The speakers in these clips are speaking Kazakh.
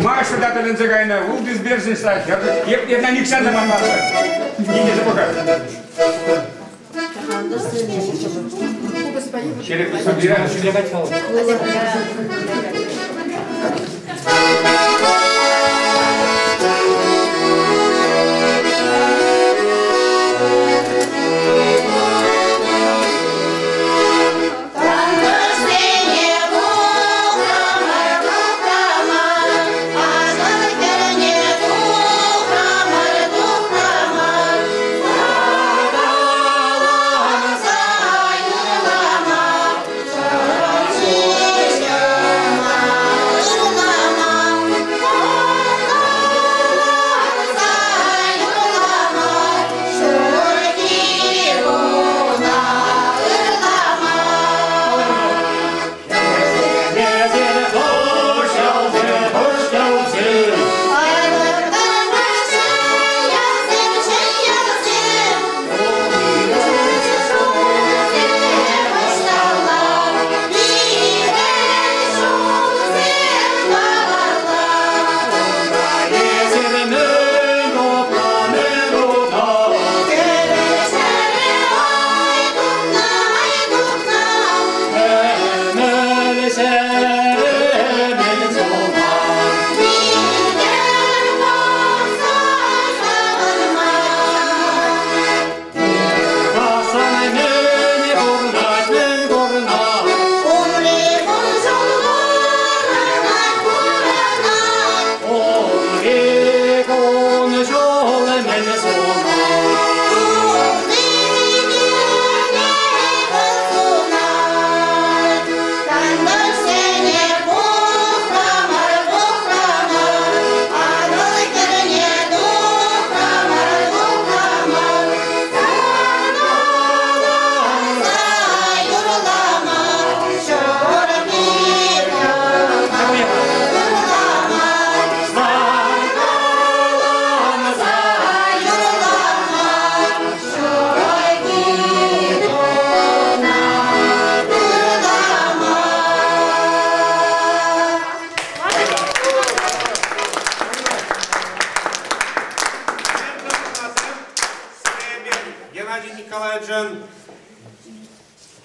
Маша дата Лензагайна, Улдис Берзин Стахи, это Александр Мамаса. Не запугай. Череп собираю,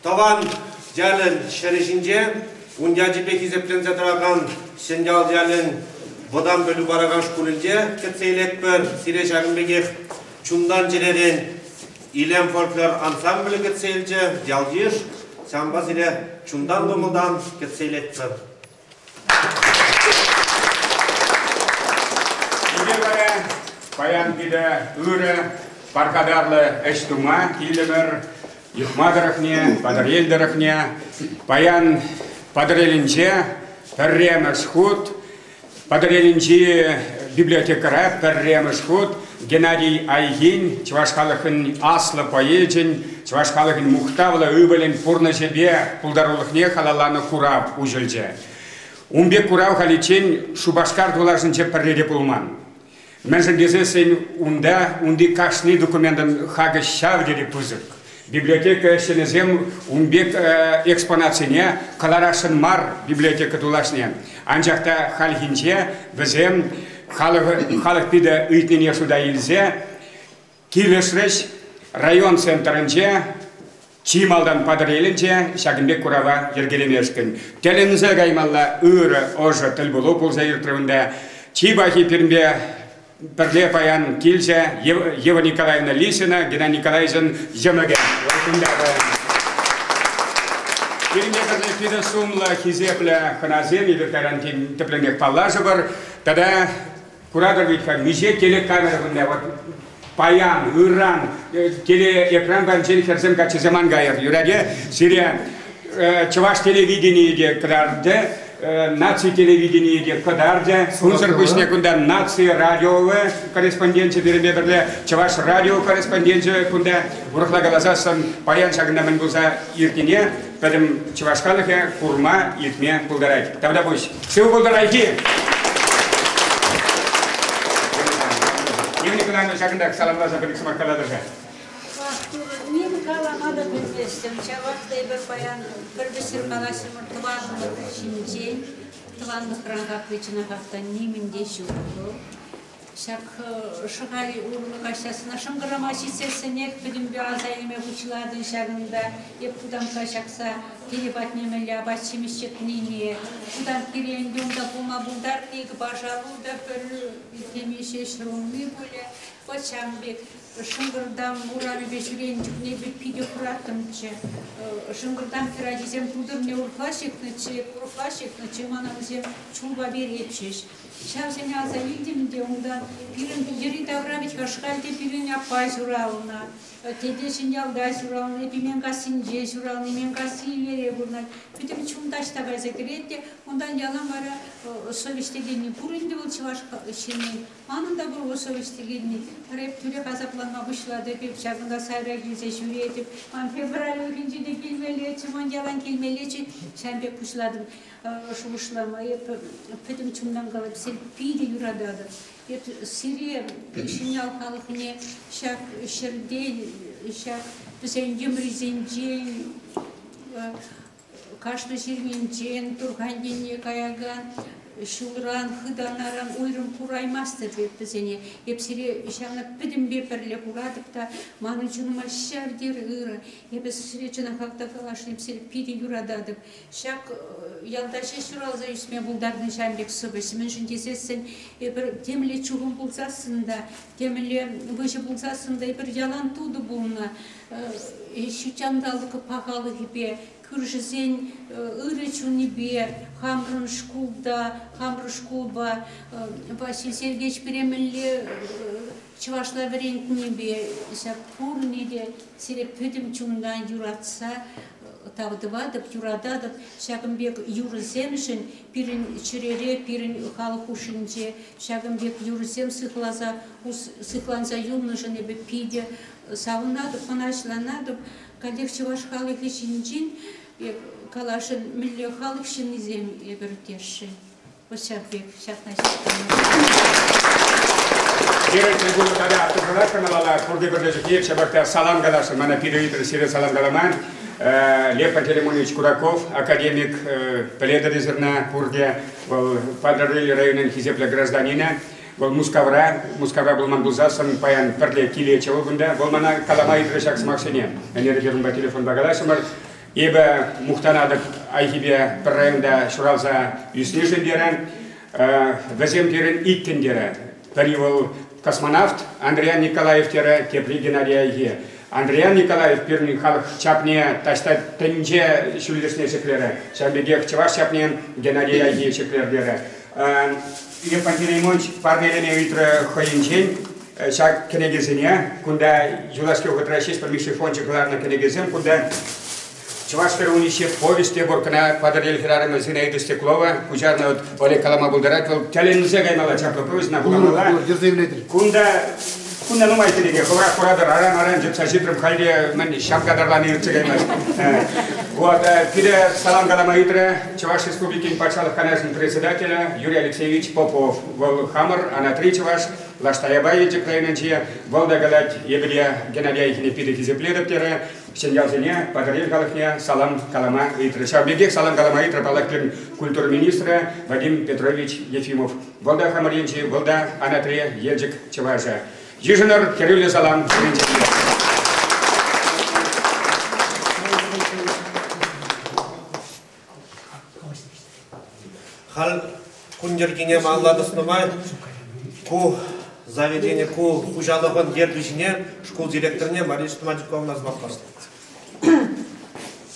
Tavan Jalen şerişince Unyacı peki zeplenze tarakan Sencal Jalen Bodan bölü baragan şkulunca Ketseylet bir Sireç Agınbegek Çundan Cilerin İlem Folklor Ansamblı Ketseyelce Jalcıyır Sambaz ile Çundan Domuldan Ketseylet bir Паян киде үрі, паркадарлы эштума килдімір, Юхмадырықне, Падырелдірықне, паян Падырелінже, Пәрреміш худ, Падырелінже библиотекара Пәрреміш худ, Геннадий Айгин, Чувашқалықын аслы поэджін, Чувашқалықын мұқтавлы үбілін пұрны жебе, пұлдарулықне халаланы курав ұжылже. Умбек курав халичен Шубашкар дулажынче пәрреде пұлман. Мен gezesen унди кашни документын хагы шавдери пызык. Библиотека сенезем умбек экспонацияне каларашын мар библиотека тулашне. Анжакта халхинче бізем халық пиде үйтнене шуда илзе килешреш район центрынче Чималдан Падырелінче Шагынбек Курава ергелемешкін. Теленізе гаймалла үрі ожы тіл болу пулза ертірінде Чибахи Пермбе Перле паян килже Ева Николаевна Лисина, Геннадий Николаевич Жемаген. Перемекерне пиде сумла хизепле ханазем, или карантин тепленек паллажы бар. Тогда куратор витка, меже телекамера вынде, вот паян, үрран, телеэкран банчен херзем качеземан гайыр. Юраде, Сирия, Чуваш телевидение крадде, нации телевидение кадарде, хунсар кушне кунда нации радиовы корреспонденция береберле, Чуваш радио корреспонденция кунда урхла галазасан паян шагындамен булса иртине, педем Чувашкалыхе курма итме пулдарайт. Тогда пусть. Все пулдарайти. Евгений Николаевна шагында саламласа бір кісі мақаладырға. Мен қаламады білместім. Чавақтай бір баян, бір бісір қаласымыр тұванлық ішінде, тұванлық раңғақ вечіна қақтан немінде жүрді. Шак шығай ұрлық ашасына шыңғырама шесесінек білімбе азайыме бұчыладың шағында. Еп бұдан қашақса келебат немелі абат шемешетнене. Бұдан керенде онда бұма бұлдар дейгі бажалуда бір темеше шырыңы бөлі. Вот шамбек шыңғырдам ұраны бешірен жүкне бір пиде құраттымчы. Шыңғырдам керадизем тудырне ұрқашекнычы, манамызем чулба беретчеш. Шамсене аза елдімде ондан бірін ері давравич қашқалде бірін апай жұралына. Тедешін ялдай жұралына, емен қасынже жұралына, емен қасын ере бұрнай. Бүтім чумдашта байза керетте, ондан ялан бара совестегенне. Бұрынды бұл чываш шенен, анында бұл совестегенне. Реп түре қазапланма бұшлады, беп шағында сайра келзе жүретіп. Ман февраль өрінжеде келмелечі, ман ялан келмелечі, шәмбек бұшладым. Шуышлама, бүтім чумдан қалып, сен пиде юрадады. Сирия шинял халқыне шак шердей, шак бізден емризенжен, кашты жерменжен, тұрғандене каяган, шулран, хыданаран, ойрым құраймастыр деп біздене. Еп сире шаңна підім бепірле құрадып та, маны жүніма шардер ғыра. Еп сире жүні қақта қалашын, еп сире пиде юрададып. Шак ялдашы шуралза үсме бұлдардың шамбек сұбысы. Мен жүндесесін, бір теміле чуғын бұлсасында, теміле бұшы бұлсасында, бір ялан туды бұлына. Шүчандалықы пағалы кепе, күржізен ұрычуны бе, хамрын шкулба, Василий Сергеевич беремілі чывашла верентіне бе, пұрны де сире пөдім чумдан юратса, тавдывадып, юрададып, Шагымбек юрыземшін, пирін чирере, пирін халық ушынже, Шагымбек юрызем сықланза юнышын ебе пиде, сауынадып, панашланадып, калек чываш халық ішінжін, калашын мүлі халық шынызем ебіртеші. Шагбек, шақнашықтан. Директор бұл тада аттығылар қаналала, құрды бірді жүкеп, шабақта салам қалашын, мана пидоитры сире салам қаламан. Лев Пантелеймонович Кураков, академик Пеледерезерна, Пурге, Падрыль районен хизепле гражданина, Мускавра Булман Бузасын, паян пірле киле чавылгында, мана каламайтры шақсымақшыне, әнерегерімба телефон бағалашымыр. Ебі мұқтанадық айхибе бір районда шұралса үснешін дерін, вәзем дерін иттін дері. Бір ол космонавт Андриан Николаев дері кепли Геннадий айхи. Андриан Николаев пирнің халық чапне ташта тінже шүлдесіне шеклері. Шамбегек чаваш чапнен Геннадий айхи шеклер дері. Лев Пантелеймонович парнелене үйтірі қойынчен, шақ кенегезіне, күнда юлашке ұғытыра шеш бірмекші фончықларына кенегезем, күнда Чуваш первунищи повесте боркана падарел хирарами Зинаида Стеклова, пужарна от Олег Калама Булдарат, тялензе гаймала чапла повесть на Буламала. Кунда нумайте деге, хора курадыр аран жеп сажитрым халде мен шамкадарланы иртсе гаймас. Вот, пиде салам Калама Итре, Чуваш Республики Патшалық канажный председателя Юрий Алексеевич Попов, Вол Хамар, Анатолий Чуваш, Лаштаябай Еджеклайнанчия, Волда Галать, Ебелия Геннадия Ихіне пиде хизепледіп тере, Сенгалзене, Падарел Галахне, Салам Калама Итре. Шаббегек Салам Калама Итре, Балакин культур министра Вадим Петрович Ефимов. Волда Хамарьенчи, Волда Анатолий Еджек Чуваша. Южинар Кирилл Салам. Хал кундергине маллады сынымай, ку заведение, ку хужалығын ердішіне, школ директоріне Мария Штумадиковна азмақпасты.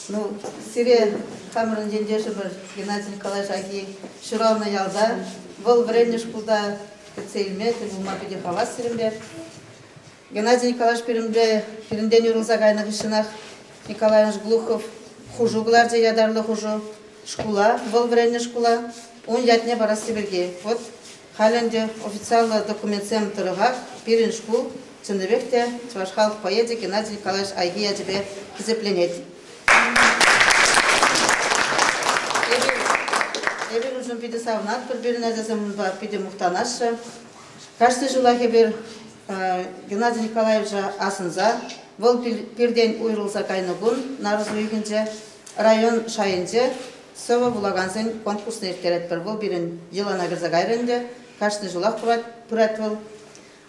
Ну, сире хамырын жендеші бір Геннадий Николаевич аки шырауна ялда, бұл вренне школда кецейлмет, бұл мапеде хавас сирембе. Геннадий Николаевич перінден үрілза қайнығы шынақ, Николаевич Глухов, хужу бұларда ядарлы хужу, школа, бұл вренне школа, он ятне барасы бірге. Вот, халінде официалы документсем тұрыға, перін школ, Чындыбекте, Чувашхалық поеде Геннадий Николаевич айги әдебе кізепленеді. Эбир ужин пиде савнат, бір-бірін әзізім бар, пиде мұқтанашы. Каждый жылахе бір Геннадий Николаевича асынза, бұл перден уйрылса кайнығын, нарыз үйгінже район шайынже, сөбі бұлағансен конкурсны ерткерет бір. Бұл бірін елана кірзі қайрынде, қашты жылақ пұрат бұл.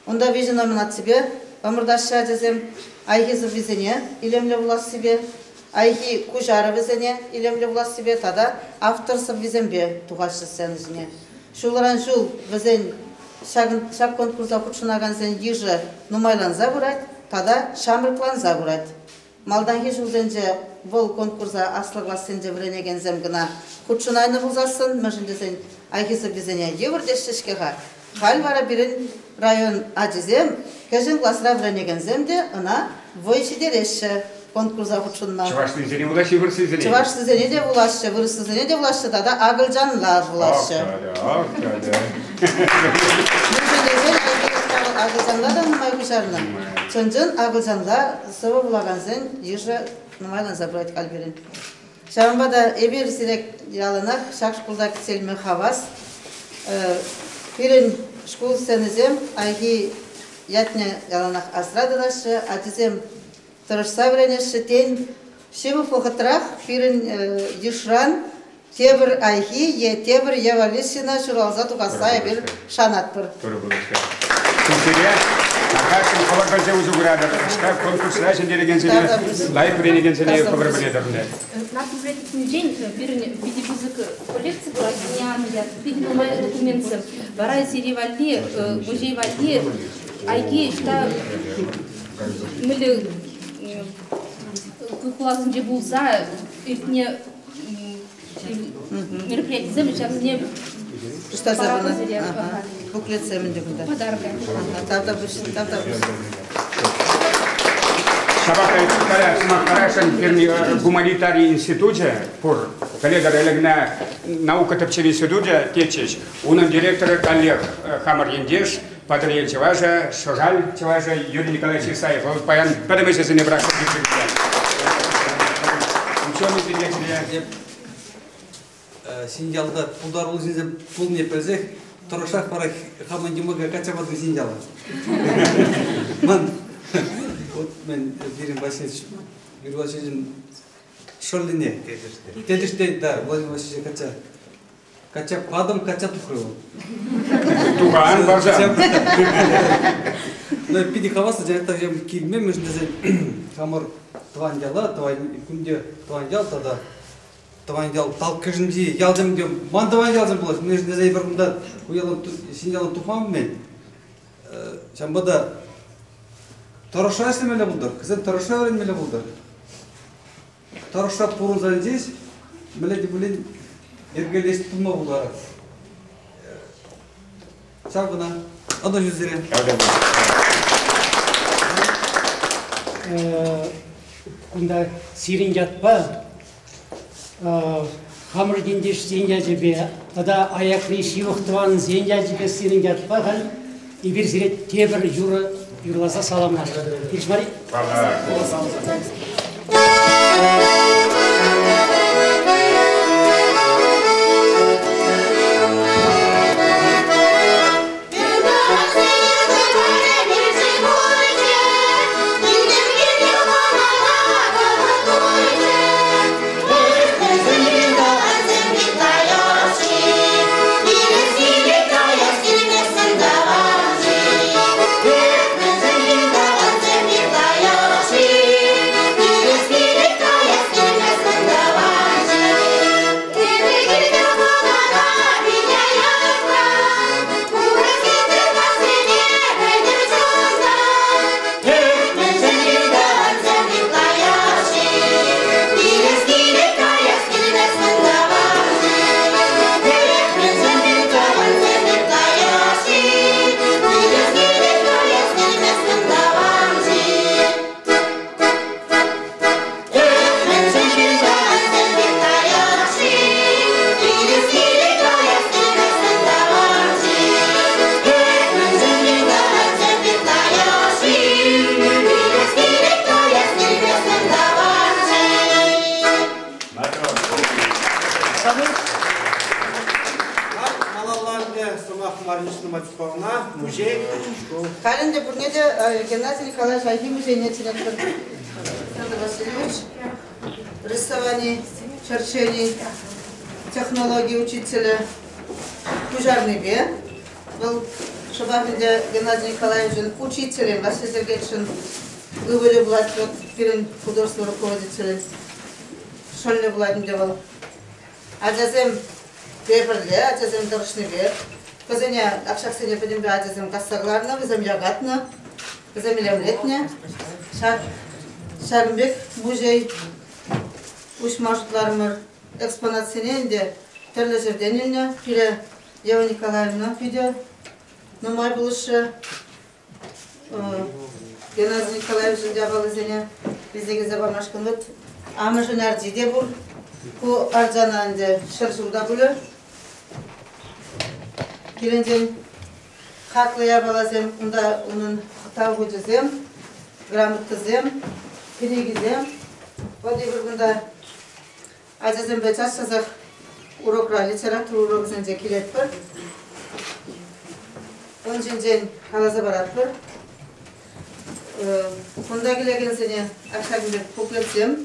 Онда вижу номинат себе, омырдашы жезем, айхизы визене, илемлі бұлас себе, айхи кужары визене, илемлі бұлас себе, тада авторсы визембе туғашы сәнізіне. Шуларан жул визен шак конкурса құтшынаған сен ежі нумайланза бұрайд, тада шамыркланза бұрайд. Малданхи жулзенже бұл конкурса аслығла сенже віренеген земгіна құтшынайны бұлзасын, мүжінде сен айхизы визене евірдешішкеға. Хал бара бірін район ажизем, кәжін класыра віренеген земде, ына войшидереші конкурса құтшынна. Чывашты зене бұлашы, вырсы зене? Чывашты зене де бұлашы, вырсы зене де бұлашы, тада ағылжанлар бұлашы. Ағылжанлар да нұмай күшарына. Чөнжін ағылжанла сывы бұлаған зен, ежі нұмайлан забырайт қалберін. Шамбада эбир сирек ялынақ, шақ шқылда кітселме хавас. Пирин школ сенізем, айги ятне ялынақ асрадылашы, атизем тұрышса біренеші тен шебі фоқытырақ, пирин ешран, тебір айги, тебір евалисина шуралза туқаса эбир шанат бір. Туры бұлышқа. Күнтере, ақашын қабар бәлзе өзі күрады. Штаб конкурсына жендереген сене, лайық біренеген сене қабар біледірінде. Нашим предыдущим день видеомузыка коллекции была гениальная, видели мои документы, барай серивали, бужевали, айги, что мы классом где был за, их не мероприятие, сейчас мне Что забыла? Буклет сэмэнде буда. подарок. Тавда бұшын. Шабақай Қарашын гуманитарий институте, пор коллега релегна наука тапчеви институте течеш, унын директоры коллег Хамар Ендеш, Патрия Чеважа, Шожаль Чеважа, Юрий Николаевич Исаев. Вот паян, подымайся за небрак. Ученый директор. Синьялда пулдар улзинзе пул не пезех, торошах парах хамандимага качабады синьяла. Ман, вот мен Владимир Васильевич, Юрий Васильевич шорлине. Тедиште, да, Владимир Васильевич кача падам, кача тухрыва. Туган баржа. Но пиди хаваса, жайта жем килме, между хамар твандяла, күнде твандял тогда. Тавандял тал кежинди ялдым дем ман тавандялзым булат мен не зайбырымда уялым синялым тухам мен шамбада тараша эслемеле булдар кызын тараша öğrenmeli булдар тараша пурун здесь меледи булин эргелес тулма булар чагына анда жүзере кунда сирин жатпа Хамыр дендеш зенья жебе, тада аяқли шиуқтыван зенья жебе сирин жатпаған, ибір зирет тебір юрласа саламлар. Илшмари? Халинде бурнеде Геннадий Николаевич Ахимович Федор Васильевич, рисование, черчение, технологии учителя, пожарный бе. Был Шабахинде Геннадий Николаевич учителем, Василий Сергеевич Лывали Влад, перед художественным руководителем, Шольный Владимир был. Аджазем беберле, аджазем доршный бе. Казаня акшаксене пойдем бы аджазем кассагларна, вызем ягатна, вызем лемлетня. Шагымбек музей уш маршрутларымыр экспонатсененде түрлі жерден еліне, пире Ева Николаевна видео, нумай бұлышы Геннадий Николаевич'in жабалы зене біздегі забамашқын бұд. Амыжын әрдейде бұл, бұл арджананде шыржылда бұлы. Келенден қақлы ябалазем, онда оның қытау бұдызем, грамотызем, перегізем. Вот и burada azizim beças sazak urokra literatür urok zence kilet var. Onjinjen halaza barat var. Bunda gilegen sene akşamda pokletsem.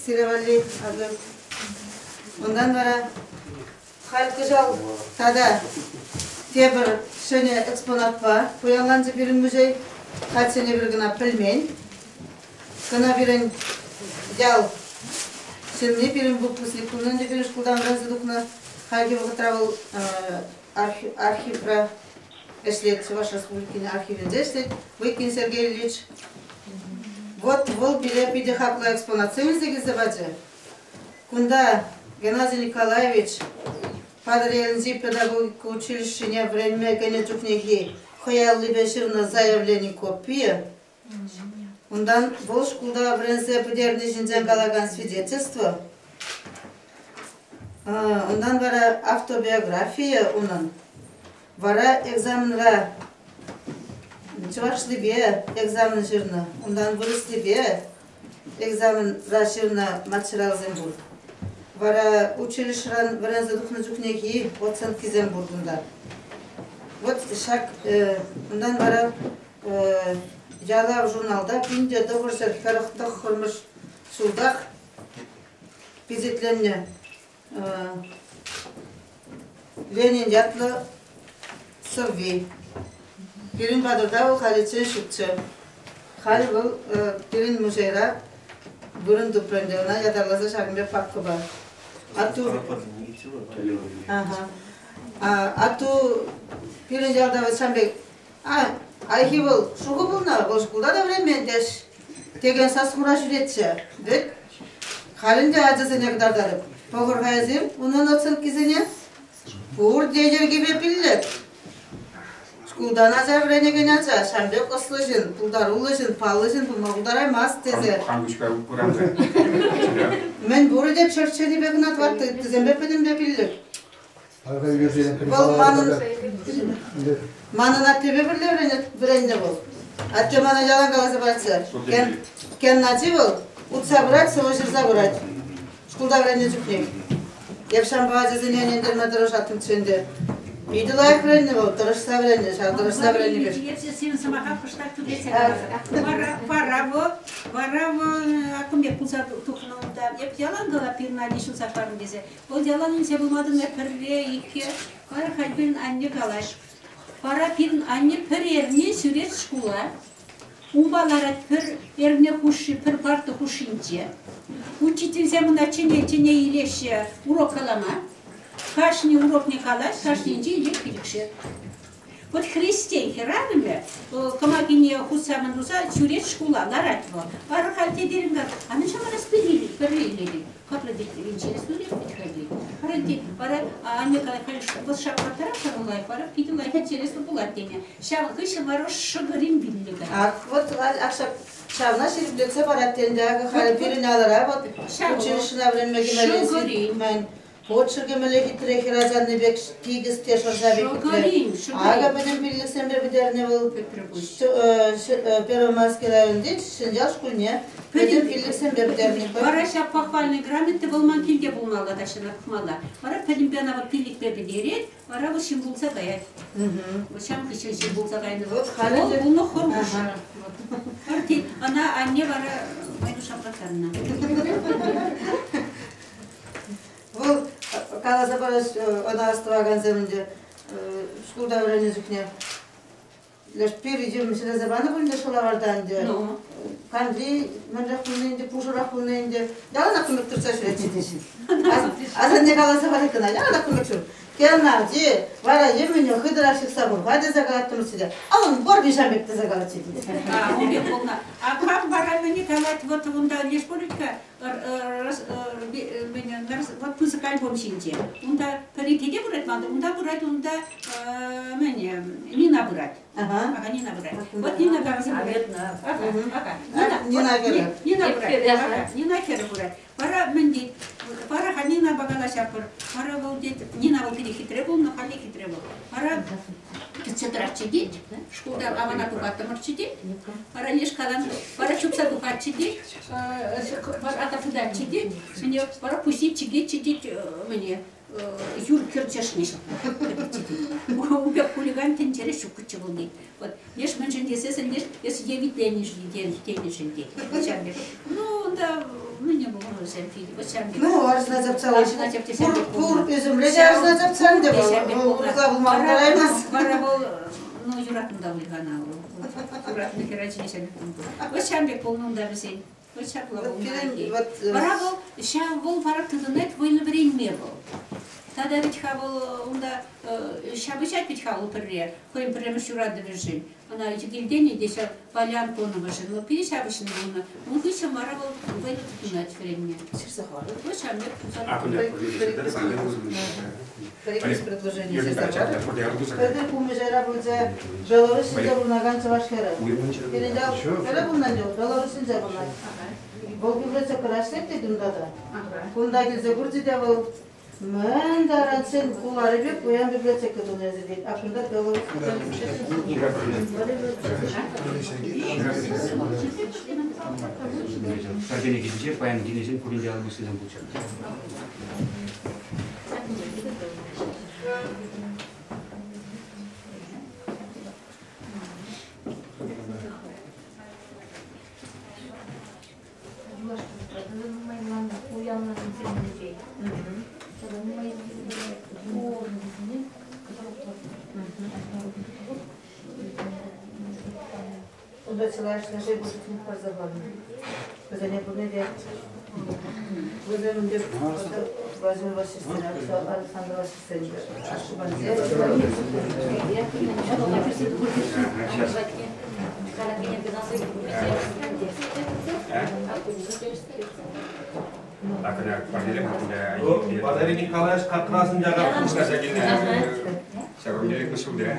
Sirevalli adı. Ondan sonra halkıjal tada tebir şöyle eksponat var. Bu yalancı bir müze kaç sene bir gına bilmeyin. Kana birin jal şimdi birin bu pusli kullanıcı bir şkoldan razıdıkna halgi bu travel arşivra eşlet ваша республикinin arşivinde eşlet Выkin Сергей Ильич вот вол биле пиде хакла экспонациямыздегі забаджы кунда Геннадий Николаевич Падрелензи педагогика училищене время генетукнеги хоялли беширна заявление копия Ondan bu şkolda öğrenci pederini jinjan kalagan свидетельство. Ondan vara avtobiyografiya onun. Vara egzaminra çıvaşlı bir egzamin jırna. Ondan vuruslu bir egzaminra jırna material zembur. Vara училищран öğrenci duknacukneki ocenki zembur bunda. Вот şak ondan vara Jala jurnalda 1940'da kurmuş şuldak bizetlerini Lenin yatlı Sırvi Birin Badır'da o Halit'in şutçu Halit bu birin müzeyra burun duprendevna yadarlasa şakımda farkı var Atu birin yalda ve Şambek Arхивал, шуғы бұлна, бұл шқылда да времендеш, деген сасқыра жүретші. Дек, қалінде ажызыне қыдардарып. Поғырға әзім, ұнын отсын кезіне, бұр дежерге бепілік. Шқылдан ажа вренеген ажа, шамбек ұслыжын, бұлдар ұлыжын, палыжын, бұлма бұлдар аймас тезе. Мен бұры деп шыртшені бекін атватты, тізем бепедім бепілік. Бұл манын аттебе біренде бұл. Атте мана жалан қаласы баратсы. Кен начи бұл, ұтса бұрат, соғы жырза бұрат. Шқылда біренде жүкнек. Епшан баға жезіне ендерме дұрыш аттың түсінде. Үйді лайық біренде бұл, дұрышса біренде, дұрышса біренде бір. Сен самаға қыштақ түдесе Вараво акымбек бұлса тұқыныңда. Еп ялан қала пирна лишін сақпарын дезе. Ол яланын се бұлмадың пірре, екі, қара қалберін анне қалай. Para pirin anne per yerine süreç şkola, umbalara per yerine kuşu, per parta kuşince. Учитель zemuna çene iyileşe urok kalama, kaşni urok ne kalaş, kaşnince iyileş bilikşe. Вот христей херанами, камагине хусаман руза süreç şkola naratvo. Var halte derim var. Anne şama распределили, перелили. Как родители интересно ли подходили? Харанти, пора анне калаш вот шапкатара карулай, пора пидила интересно было теня. Шав кышы варош шыгырим биллига. Вот акшак шавна ширблetse бараттендегі хали периналара вот училищына временге мен Почерге мелеги трехи разанны бек тигіз тешір забек. Ага бөден биліксен бе бідеріне бұл Первомайский районде Шинжал шкульне бөден биліксен бе бідеріне бұл. Бараша похвальный грамоты болман келге болмалға дашына құмала. Бара пәдімбенава пилік бе бідерет, бара бұл шым болса даяд. Шам кіші шым болса даяды. Ол бұны хорғыш. Ана анне бара майду шапратарына. Бұл қаласа бараш онарыстыраған земінде шкулда вране зүкне. Леш пері жүрмісіне забаны бұлінде шолавардан де. Кандри, мәнжақ бұлнайынде, пұшырақ бұлнайынде. Ялана күмік тұрса шүретші. Азан не қаласа бар екіна, ялана күмік шүр. Келна, де, вара еміне хыдырақ шықса бұл, вады загалат тұрмысыда. Алын бор бешамбекті загалат шеді. Обек болна. А как бара мені қалат, вот онда леш боритка, вот пызык альбом шинче. Онда парикеде бұрат мады, онда бұрат, онда Нина бұрат. Ага, Нина бұрат. Вот Нина қаласа бұрат. Нина кері. Нина кері бұрат. Бара міндет, бара Нина бағала шапыр. Бара бұл дед, Нина бұл кері хитре бол, но қали хитре бол. Бара цетрак чедет, школда амана духаттымыр чедет. Бара леш қалан, бара чупса духат чедет, бара атафыдар чедет. Бара пусит чедет, мне Юр Кирчешниш. Убек хулиган тенчере шукучы был дейт. Вот, еш меншен десесен, еш евит денежен дейт. Ну, да, мне было сэмфиди. Ну, арзна запцала. Пур üzümle арзна запцан да был. Укла был маңдараймас. Бара был, ну, юратында улгана был. Юратында керачыне сәмбек был. Вот сәмбек был, ну, да, бізен. Вот шапла был. Бара был, ша был, бара тыдынет, войны время был. Тогда ведь хавал, онда шабычат ведь хавал перре, коим прямо шурады вижин. Она эти гильдени здесь полян тона вижин, но перешабычный был. Он вышел маравал, войны тунать времени. Вот шамбек. Перекис предложение создавали. Когда помнишь, работа Беларусь был на ганце вашхера. Передал, когда был надел, Беларусь не был на. Был библиотека растет и думдада. Кунда гильзе гурти девал. Мен даранцен кулары бек, уян библиотека дуне зедет. А кунда Беларусь. Сардине гидince bayan dinleyicinin kurunca almasıyla bulacak. Уда целашна же будет не позабавно. Это не будет делать. Возьмем где возьмем ваши сестры, Александр ваши сестры. Валерий Николаевич как раз не Сагурделик Масуда.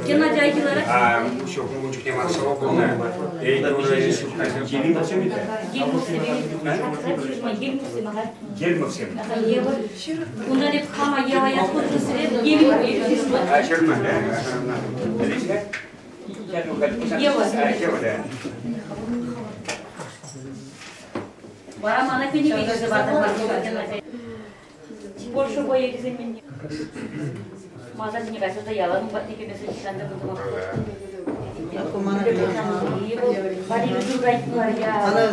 Геннадий Айгиларов. А еще кунчик не марсово полная. Эй, уже Гельм всем это? Гельм всем. Унда деп хама ева яткурды сред гельм. А черма, да? Ева. Ева, да. Барам ана пени бейді барды. Больше боя кеземен. Мазан не кажется, я ладно, батни кемесі читанды бұдыма. Она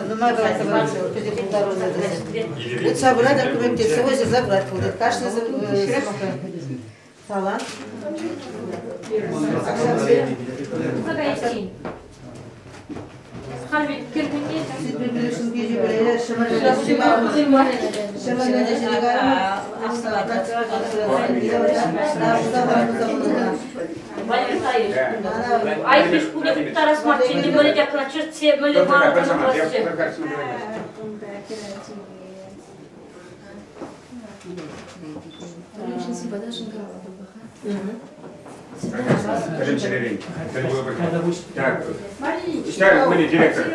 нема говорится, педикуляру надо. Вот собрать документы, сегодня забрать будет. Каждый талант. Какая тень? Халвит киргуне. Сидбилишин геji böyle şemalede şeligara Ай, пиш куде кутара смачи, не более как начнет все, более мало как вообще. Kadınçelerin. Так. İşte beni direktör.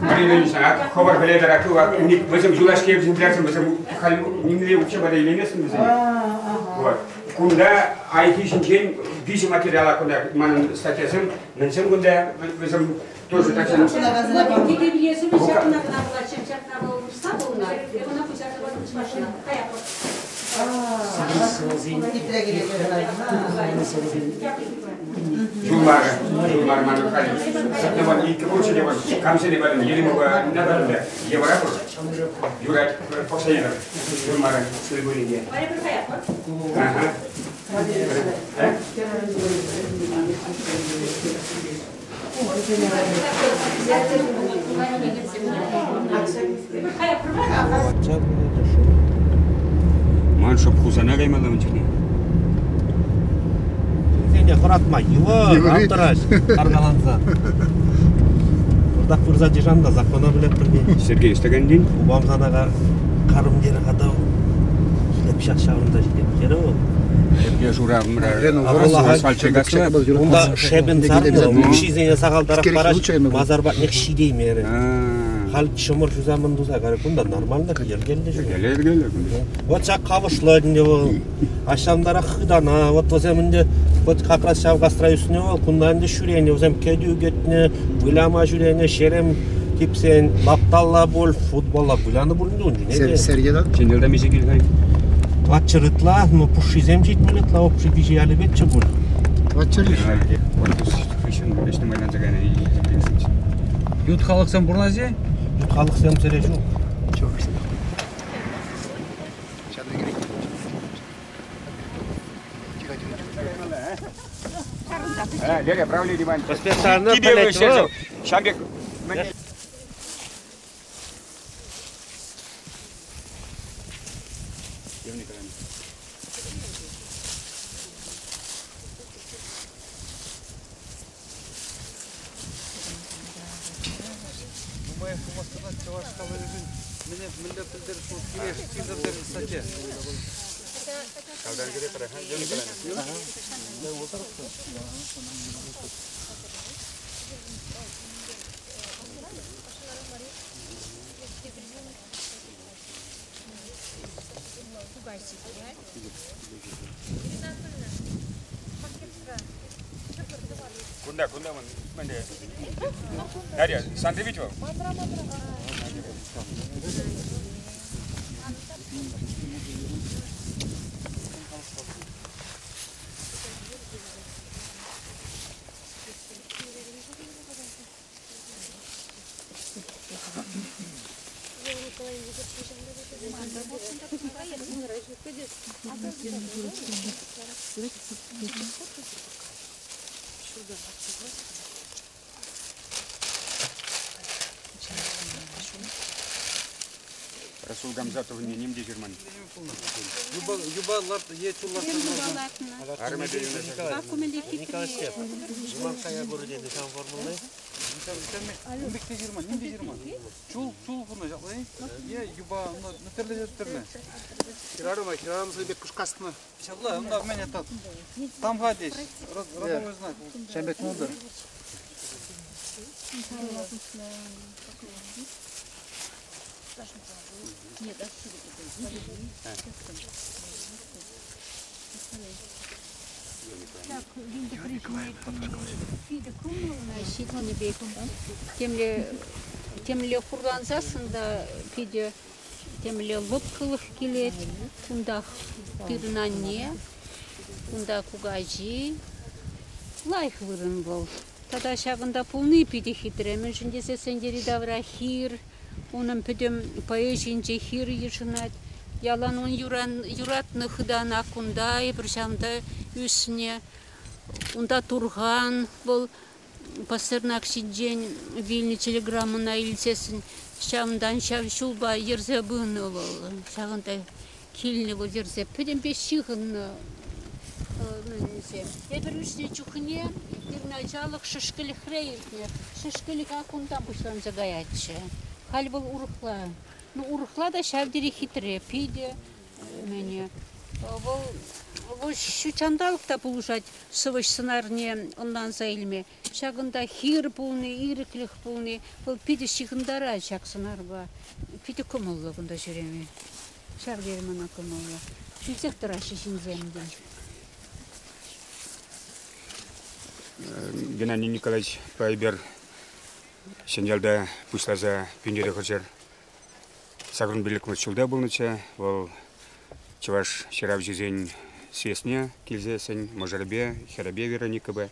Marina sana haber bile ederek var. Bizim Julaşkiye bizim dersim bizim nimli uçça bada ilenesin bizim. Вот. Kunda IT için bizim materyal hakkında manın statüsün bizim kunda bizim тоже так же. Тебе biliyorsun bir şey yapına kadar bulaşım çaklar olursa bunlar. Buna kuşakta bakmış başına. Kayak. Jullar manı kali. Ne var ilk kursu ne var? Kamse ne var? Yeni mi var? Ne var da? Ye var mı? Jurat posayına. Jullar silbuli diye. Var bir kayak var. Aha. Man şop kuzana kaymalı çıkıyor. Seni kuratma, yuva, altıraş, kargalansa. Burada fırza cişan da zakona bile bilmeyin. Sergey istagandin? Babam sana karım geri kadar hep şahşağında yeri o. Я журавым Onda şebin sarmı, bir şey zeyne sakal taraf paraş, mazarbat ne kişi değil mi yani? Hal çımır şu zaman duza garip, bunda normalde geldi şu. Gelir. O çak kavuşlar diye o. Akşamlara hıdana, o zamanda o kakras şavgastra üstüne o, kundan da şuraya o zaman kedi götüne, bulama şuraya şerem tipsen, laptalla bol, futbolla bulanı bulundu önce ne? Sergeden. Şimdi de müzik geliyor. Atçırıtla, no puşizem jitmeletla, o puşidici alibet çabul. Atçırış. Ют халықсан бұрназе? Ют халықсан сәре жоқ. Çok güzel. Леля, правильно диван. Специально Тебе все. Шабек. Kunda mende. Hadi sandviç var. Расул Гамзатов не немде Герман. Юбалар, етулар. Армия Николай Степ. Жуманкая городе дешан формулы. Немде Герман. Чул bunu жақлай. Е, юба, нөтерлі. Кирарамызға бек күшқастыны. Шабла, онда мен етат. Там гадеш. Родовой знак. Шәмбек молды. Темле хурганзасында пиде темле лодкылық келет, кунда пирнане, кунда кугажи, лайх вырын бол. Тада шағында пулны пиде хитремен, жіндесе сендері давра хир, onun pidem paylaşınca hir yaşanat, yalan on yuratны hıdana kunda, yapışamda üstüne, onda turgan, bol Pasternak şidden Vilni telegramına ilsesin, şamdan şulba yerze bunu bol, şağında kilni bol yerze, pidem beşiğin bir üstüne çukne, bir nacalık şişkili hreyirtne, şişkili kakunda başlamza gayatçı. Halbol urukla. No urukla da şavdiri hitre pide meni. Bol Şuçandalыкta buluşat sıvış sınarını ondan sayılma. Şagında hir bulunu, iriklik bulunu, bu pidi şıkındara şak sınar ba. Pidi kumulluğunda jüremi. Şargermana kumullu. Şülsek tıraşı şinzemden. Геннадий Николаевич Пайбер Сенjalda пушлаза пендере хожер. Сагрун билик мучулда булныча, ол чуваш шерав жизнь сесне килзесен, можарбе, херабе Вероника бы,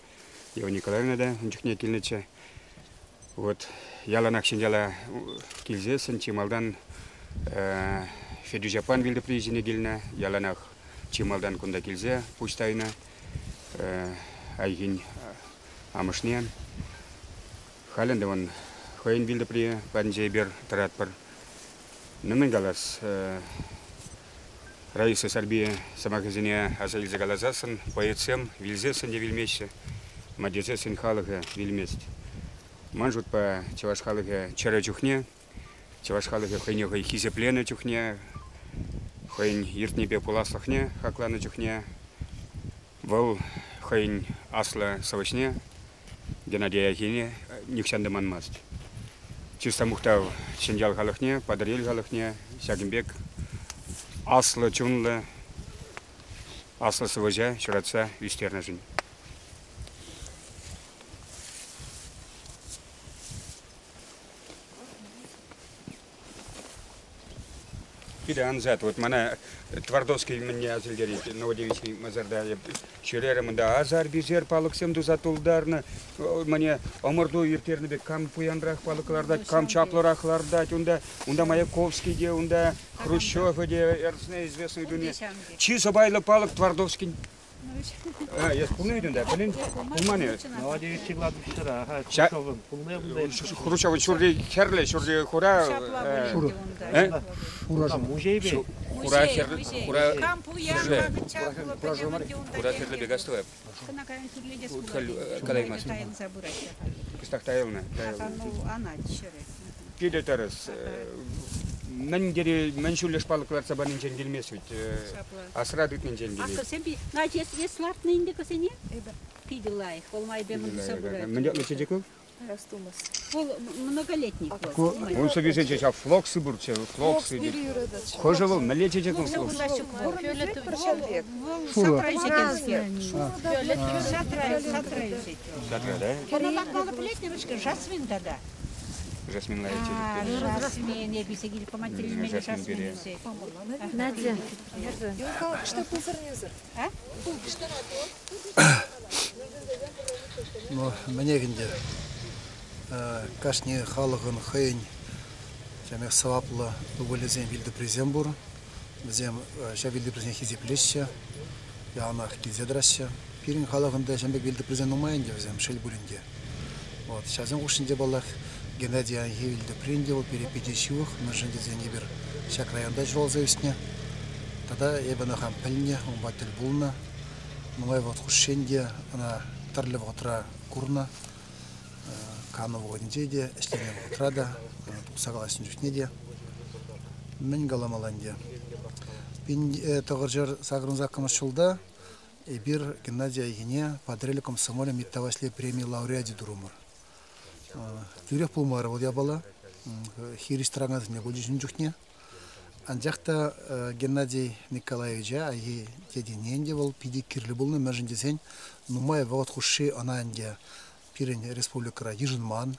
Ева Николаевна да, джухне килныча. Вот яланак сенjala килзесен, чималдан Феду Жапан вилді приезіне келіна, яланақ чималдан күнда келзе, пуштайна, айгин амышнен. Халенде он хойын вилді при бәдінже бер тұрат бір. Нымен галас, Раиса Сарбия самаказине азайлзе галазасын, поэтсем, вилзесен де вилмеші, мадезесен халығы вилмест. Манжут па чаваш халығы чара чухне, чаваш халығы хойнеғы хизеплені чухне, хойн иртнебе пуласлахне, хакланы чухне, вол хойн асла савышне, Геннадий Ахине, никшанды манмаст. Чисто мухтав Сенjal халықне, Падарел халықне, Сягимбек, аслы чунлы, аслы сывыжа, шыратса, үстерна жын. Анзат, вот мана Твардовский мне азельдери, Новодевичий Мазарда, Шерера мында азар бизер палыксем дузатулдарны, мне омырду иртернебек кам пуянрах палыкларда, кам чаплырахларда, унда Маяковский де, унда Хрущев де, эрсне известный дуне. Чи забайлы палык Твардовский. Я спомню, да, блин, умане. Новодевичий Гладышыра, Хрущев шурди херле, шурди хура. Музей бе. Хура херле, хура. Хура херле бегастуя. Калаймас. Кыстактайылна. Пиде тарас. Нандери меншулеш палыклар сабанын жеңделмес бит. Асрадытын жеңделмес. Акы сен би, начес еслартны инде көсене? Пиделай, холмай бе мынды собрать. Мендек мечедеков? Растумас. Ол многолетний. Он собі жече, флокси бурче, флокси. Хожевол, налечечеков флокс. Шатра, да? Жасмин да. Жасмин лайче. Жасмин, я бисегил по материне жасмин. Надя. Что пузырнезер? А? Что на Ну, менегенде. Кашни халыгын хейн. Жамех савапла уголезен вилді презембур. Бізем жавилді презен хизеплеща. Яғанақ кизедраща. Пирин халыгында жамбек вилді презен умайынде бізем шелбурінде. Вот, шазен қушынде балақ Геннадий Ангевилді прендел, перепедещивых, на жендезе небір шак районда жол завесне. Тогда ебана хам пәліне, он батель булна. Нумай вот хушенде, она тарлев отра курна. Кану вогнде де, эштене отрада, согласен жүхне де. Мен галамаланде. Пин тоғыржар сағырын зақымыз шылда, бир Геннадий Айгене Падарел комсомоля миттавасле премии лауреати дурумыр. Тюрек пулмары ол ябала, хиристраңыз не болды жүнжүхне. Анжақта Геннадий Николаевич айы тедененде бол пиди кирлі болны мәжіндесен, нумай вағат хуши ананде пирен республикара ежінман,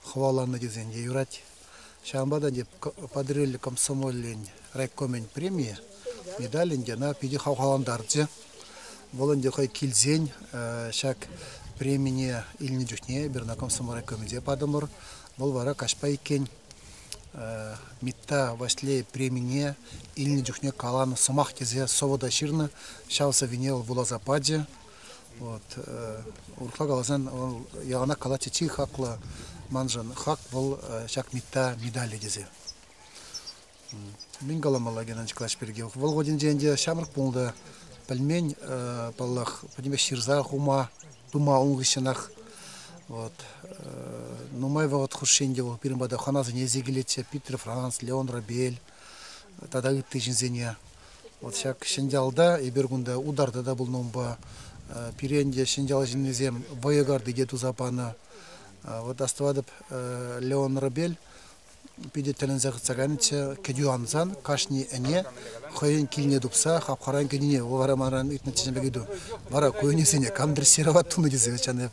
хваланы дезенде юрать. Шамбада деп Падарел комсомолен райкомен премия, медалінде на пиди хавхаландарды. Болынде қой килзен, шак премия илни жүхне, бірна комсомол комедия падымыр. Бол бара кашпай кен митта васле премия илни жүхне каланы сымақ тезе совода ширны, шауса винел була западе. Вот, урхла галазан яғана калачы чи хақлы манжан хақ бол шак митта медали дезе. Мен галамала Геннадий Клашберге. Бол годин женде шамрық болды. Пельмень, палах, понимаешь, ширза, хума, тума, унгышинах. Вот. Но мой вот хушенде был пирмбада ханаза не зигилече Питер Франц, Леон Рабель, тогда ты жензения. Вот шак шинжалда ибергунда ударда да булномба пиренде шинжал жинезем воегарды дету запана. Вот оставадып Леон Рабель пиде телензак цаганча кедюанзан кашни эне хойын килне дупса хапхаран кедине варамаран итнечен бегиду бара койнесене камдырсироват туну дизечане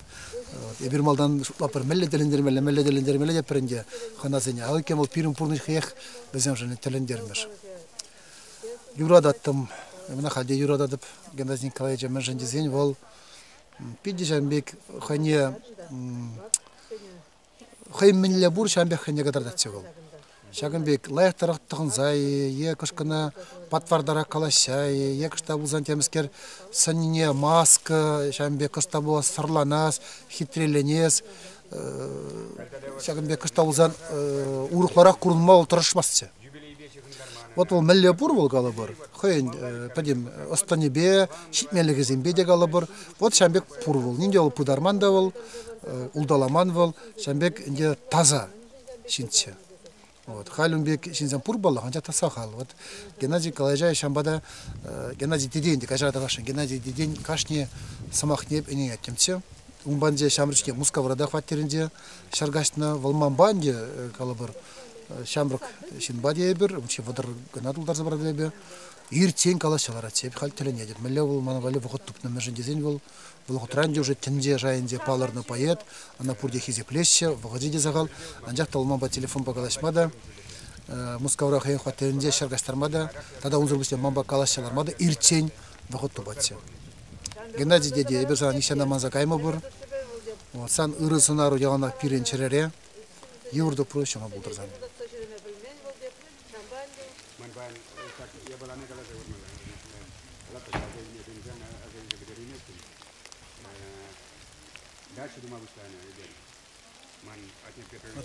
ибермалдан лапыр мелле телендермеле деп пренде ханазене ал кемол пирим пурны хех безем жene телендермеш юрадаттым мына халде юрадатып Геннадий Николаевич мен жендизен вол пидижанбек хане Хайминле бур шамбек хане гадардатсы бол. Шагынбек лайық тарақтығын зай, екішкіні патвардара калашай, екішта бұлзан теміскер санине маска, шамбек кышта бұла сырланас, хитреленес, шагынбек кышта бұлзан урықларақ құрынма ол тұрышмассы. Вот ол мәлі бұр бол қалы бұр. Хойын, пәдем, останебе, шитмелігі зембе де қалы бұр. Вот шамбек бұр бол. Нинде ол пударман да бол. Улдаламан бол, шамбек инде таза шинче. Вот халюмбек шинзан пурбалла, ханча таса хал. Вот Геннадий Николаевич шамбада Геннадий Дидень декажарда кашын. Геннадий Дидень кашне самахнеп эне аттемче. Умбанде шамрычке мускаврада хваттеринде шаргашна волманбанде калабыр шамрык шинбаде бер, учи водар гнадулдар забрадебе. Иртен калашалар атсеп хал телене дед. Мелле бол манавали вохот тупна межендезен бол. Волохотранде уже тенде жайынде паларны поет, она пурде хизеплеще, вогодиде загал, анжақ талманба телефон багалашмада, мускавра хайын хваттеринде шаргаштармада, тада унзырбысте мамба калашалармада, иртен вохот тупатсе. Геннадий деде, еберзан нишана манза кайма бур, сан ыры сунару яғана пирен черере, евурды пұры шама бұлдырзан.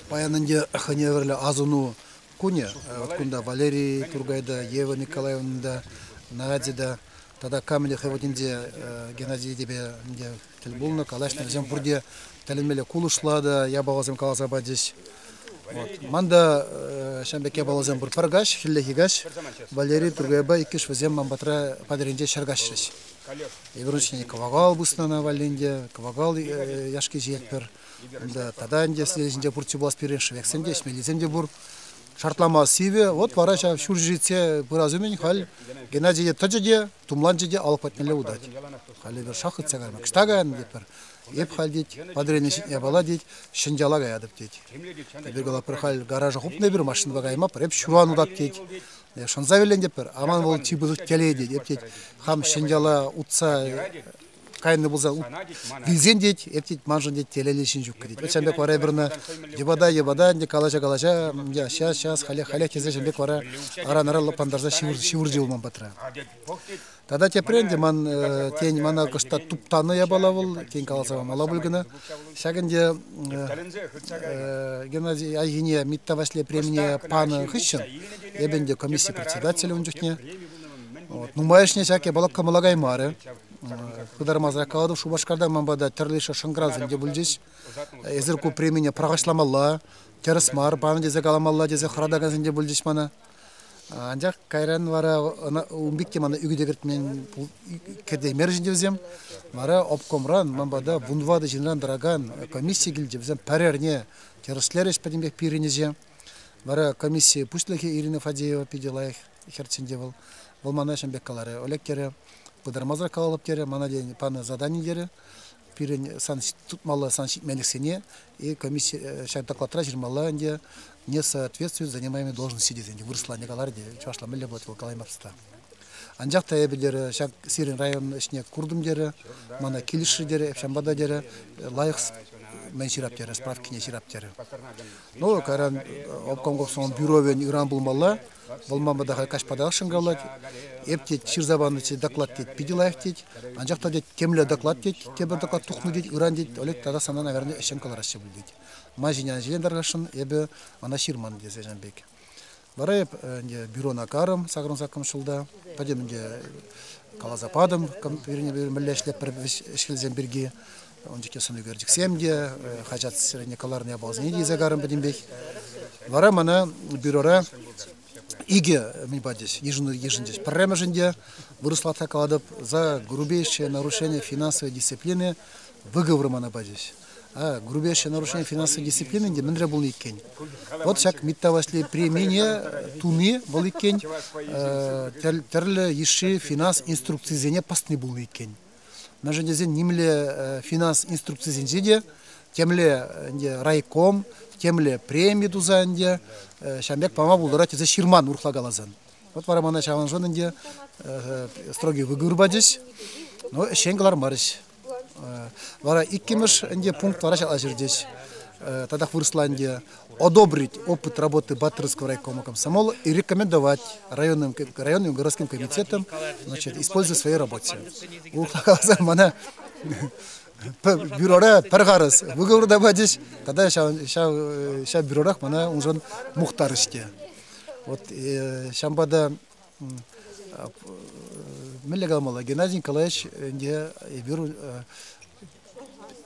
Паянынде ханеверлі азуну куне, откуда Валерий Тургайда, Ева Николаевна, Надида, тогда камеля хевотинде Геннадий тебе телбулна, калашна земпурде, телемеле кулушлада, я балазем калазабадис. Манда шамбеке балазем бур паргаш, хиллехигаш, Валерий Тургайба икиш вазем мамбатра падеринде шаргашшись. Еврочник кавагал бустана валенде, кавагал яшки жекпер. Да, тогда инде следующий пурчу был аспирин швексенде, шмелизенде бур шартлама сиве, вот вараша шуржице буразумен хал Геннадий таджеде, тумланжеде алып патнеле удать. Хали бер шахы цагарма кштаган депер. Еп хал дить, падренешит не бала дить, шинжалага ядып дить. Бегала пер хал гаража хупне бер машин багайма, преп шуран удат дить. Шанзавелен депер, аман бол тибузык келе дить, дить. Хам шинжала утса кайны болса вилзен дейт, ептейт манжын дейт, телелешін жүккі дейт. Өтшенбек вара біріні ебада, не калаша, шас, халя тезе жембек вара аран-ара лапандарза шивыр жылман батыра. Тада тепренде ман тень мана кышта туптаны ябала бол, тень каласа мала бүлгіні. Шагынде Геннадий Айгине миттавашле преміне паны хыщын, ебенде комиссия председателя унжықне. Нумаешне шаке балап камалагай мары. Кудармазра каладу шубашкарда мамбада терлиша шангразын де бүлдеш. Эзірку преміне прағашламалла, терісмар, баны дезе каламалла, дезе храдагазын де бүлдеш мана. Анжақ кайран вара умбекте мана үгідегірт мен кердей мержін девзем. Мара обкомран мамбада вунвады жинран дыраган комиссия келде бізен пәрерне теріслер еспәдімбек пиренезе. Мара комиссия пушлахи Ирина Фадеева пиделайх херцінде был. Бұл мана шамбек калары олек кере. Кудармазра калалып тере, мана ден паны задание дере, пирен сан tutmalı сан шитменексене и комиссия шаг докладра жирмалла инде не соответствует занимаемой должности дезенде выросла негалар де чашла мелле бот калаймапста. Анжакта ебедер шаг сирин район ишне курдум дере, мана килиши дере, эпшамбада дере, лайық мен ширап тере, справкине ширап тере. Ну, каран обкомгов сон бюровен Иран булмалла, болмамада кашпадақ шыңғалат, ептет ширзабаны доклад тет, пиделаев тет, анжақта дет кемле доклад тет, кебір доклад тұхны дет, Иран дет, олет тада сана, наверное, әшен қаларашы бұл дет. Мажинян желендарғашын, ебі ана ширман десе жанбек. Бара бюро накарым, сағырын сақым шылда, падемінде калазападым, мүлләшлеп бір ішкілзен бірге, онжеке сыны көрдік семде, хажат сіріне каларыне балзыне дейзе қарым бәдембек. Бара мана бюрора иге мибадис ежендес программажинде выросла такаладып за грубейшее нарушение финансовой дисциплины выговор манабадис. А грубейшее нарушение финансовой дисциплины где мендре был иккен. Вот шак миттавасли применение туны был иккен терле еши финанс инструкции зене пастны был иккен. На жендезен нимле финанс инструкции зенде темле райком темле премии дузанде шамбек пама булдыра тезе ширман урхлагалазан. Вот варамана чаван жонынде строгий выговор бадис. Но шенглар марис. Вара иккимыш инде пункт вара шалажирдес. Тогда вырсланде одобрить опыт работы Батырского райкома комсомола и рекомендовать районным городским комитетам, значит, использовать в своей работе. Урхлагалазан мана бюрора паргарас выговор давадис, тогда ша бюрорах мана унжон мухтарыште. Вот шамбада миллегалмала Геннадий Николаевич инде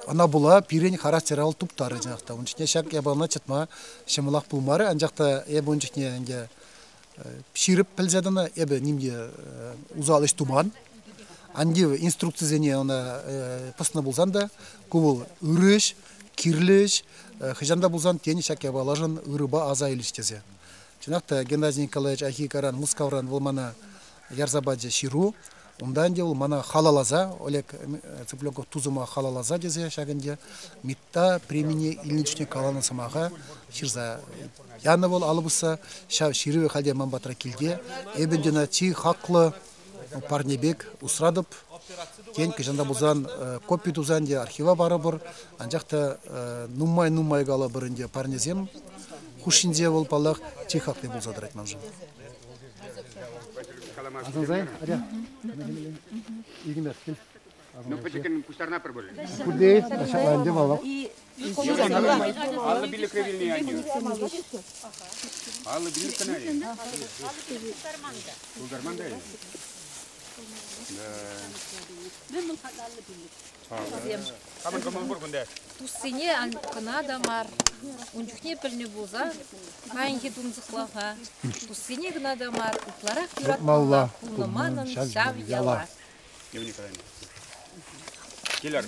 она была пирень характерал туптары жанакта. Унчне шак ябална чатма шамалак пулмары анжакта яб унчне инде пиширип пилзадана ябе нимде узалыш туман. Анди инструкцияне она пасна булзанда кубул үреш, кирлеш, хижанда булзан тени шак ябалажын үрыба азайлыштезе. Жанакта Геннадий Николаевич ахикаран мускавран волмана ярзабаджа ширу. Ундан де мана халалаза, Олег Цыпленков тузума халалаза дезе шагынде митта премине илничне калана самага ширза яны бол алыбыса шав ширве халде мамбатра килде эбендена чи хаклы парнебек усрадып кен кежанда бузан копи тузанде архива барыбыр анжакта нумай гала биринде парнезем хушинде бол палах чи хаклы булзадырат манжын. Ну, потекен кустарна пробовали. Куды? Анде бала. Алла били кривильни они. Алла били канали. Угарманда. Каман каман бургунда. Туссине Канада мар. Унчухне пельне буза. Хайнки тунзыхлаха. Туссине Канада мар. Упларах юратмалла. Кунаманын шав яла. Евгений Николаевич. Киллер.